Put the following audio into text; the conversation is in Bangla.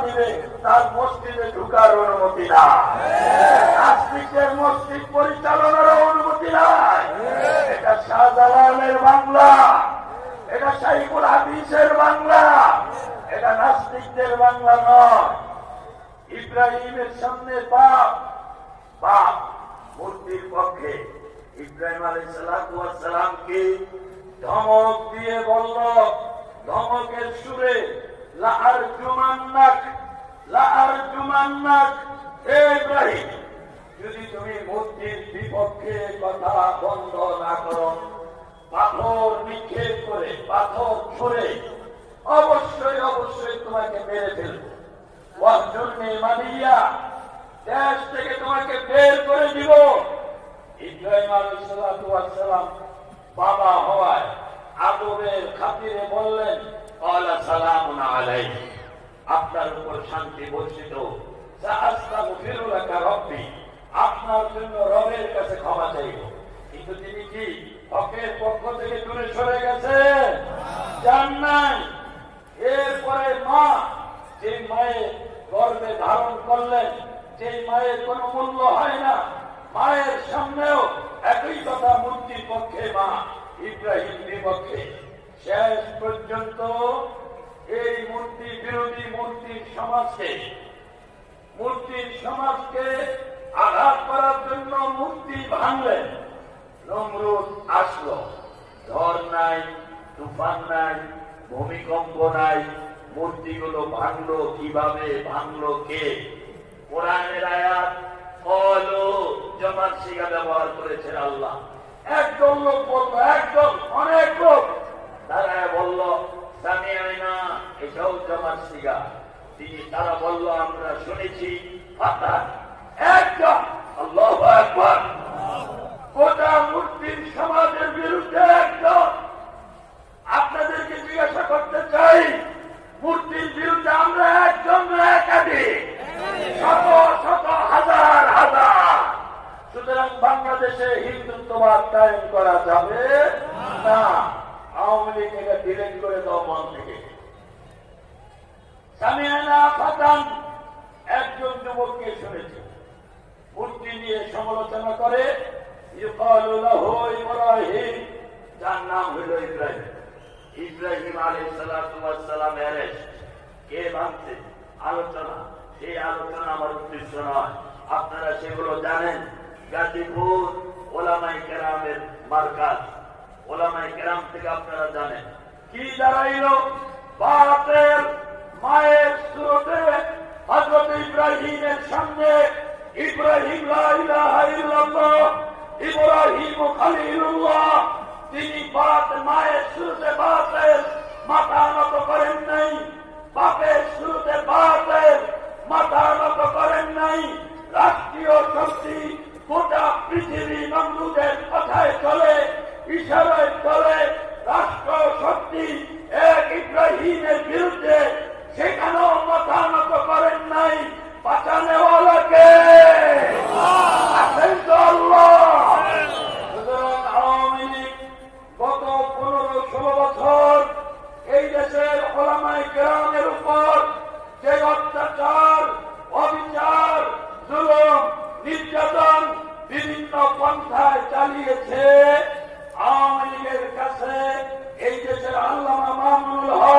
দিবে তার মসজিদে ঢুকার অনুমতি নাই, নাস্তিকের মসজিদ পরিচালনার অনুমতি নাই। এটা শাহজালালের বাংলা, এটা শাইখুল হাদিসের বাংলা, এটা নাস্তিকদের বাংলা নয়। ইব্রাহিমের সামনে বাপ বাপ মূর্তির পক্ষে ইব্রাহিম আলাইহিস সালামকে ধমক দিয়ে বলল, ধমকের সুরে, লাআরজুমান্নাক, হে ইব্রাহিম, যদি তুমি মূর্তির বিপক্ষে কথা বন্ধ না করো, পাথর নিক্ষেপ করে, পাথর ছুঁড়ে অবশ্যই অবশ্যই তোমাকে মেরে ফেলবো। ওয়াহজুরনি মালিয়া, দেশ থেকে তোমাকে বের করে দিব। ইব্রাহিম আলাইহিস সালাম বাবা হওয়ায় আদবের খাতিরে বললেন, ক্বালা সালামুন আলাইহি, আপনার উপর শান্তি বর্ষিত হোক। সাআস্তাগফিরু লাকা রাব্বি, আপনার জন্য রবের কাছে ক্ষমা চাইব। কিন্তু তিনি কি হকের পক্ষ থেকে দূরে সরে গেছেন? জান নাই। এরপরে মা, যে মায়ের গর্ভে ধারণ করলেন, যে মায়ের কোনো মূল্য হয় না, মায়ের সামনেও একই কথা, মূর্তির পক্ষে মা, ইব্রাহিম বিপক্ষে। শেষ পর্যন্ত এই মূর্তি বিরোধী মূর্তির সমাজকে আঘাত করার জন্য মূর্তি ভাঙলেন। নমরুদ আসলো, ঝড় নাই, তুফান নাই, ভূমিকম্প নাই, মূর্তিগুলো ভাঙলো। কিভাবে ভাঙলো? কে? কোরআনের আয়াত কলো জমাত শিখা ব্যবহার করেছেন আল্লাহ। একদল লোক বললো, একদল, অনেক লোক তারা বলল সামিআনা, এটাও জমাত শিখা। তারা বলল আমরা শুনেছি। একজন, আল্লাহু আকবার, গোটা মূর্তির সমাজের বিরুদ্ধে একজন। আপনাদেরকে জিজ্ঞাসা করতে চাই, মূর্তির বিরুদ্ধে আমরা একজন না একাধিক? শত শত, হাজার হাজার। সুতরাং বাংলাদেশে হিন্দুত্ববাদ কায়েম করা যাবে না। আওয়ামী লীগ এটা ডিলেট করে দাও মন থেকে। সামিআনা ফাতান, একজন যুবককে শুনেছে মূর্তি নিয়ে সমালোচনা করে, ইউকালু লাহু ইব্রাহিম, যার নাম হইল ইব্রাহিম। ইব্রাহিম আলাইহিস সালাম অ্যারেস্ট। কে ভাঙছে? আলোচনা। সেই আলোচনা আমার উদ্দেশ্য নয়, আপনারা সেগুলো জানেন। গাজীপুর ওলামায়ে কেরামের মারকাজ, ওলামায়ে কেরাম থেকে আপনারা জানেন কি দাঁড়াইল। বাতের মায়ের সুরতে হযরত ইব্রাহিমের সামনে ইব্রাহিম লা ইলাহা ইল্লাল্লাহ, ইব্রাহিম খলিলুল্লাহ, তিনি মায়ের সুরতে বাতের মাথা নত করেন নাই, বাপের সুরতে বাতের মাথা নত করেন নাই। রাষ্ট্রীয় শক্তি গোটা পৃথিবী নমরুদের কথায় চলে, ইশারায় চলে। রাষ্ট্র শক্তি এক ইব্রাহিমের বিরুদ্ধে সেখানেও মাথা নত করেন নাই। বাঁচানেওয়ালাকে আছেন তো আল্লাহ। সুতরাং আওয়ামী লীগ গত 15-16 বছর এই দেশের ওলামায়ে কেরামের উপর যে অত্যাচার, অবিচার, জুলুম, নির্যাতন বিভিন্ন পন্থায় চালিয়েছে, আওয়ামী লীগের কাছে এই দেশের আল্লামা মামুনুল হক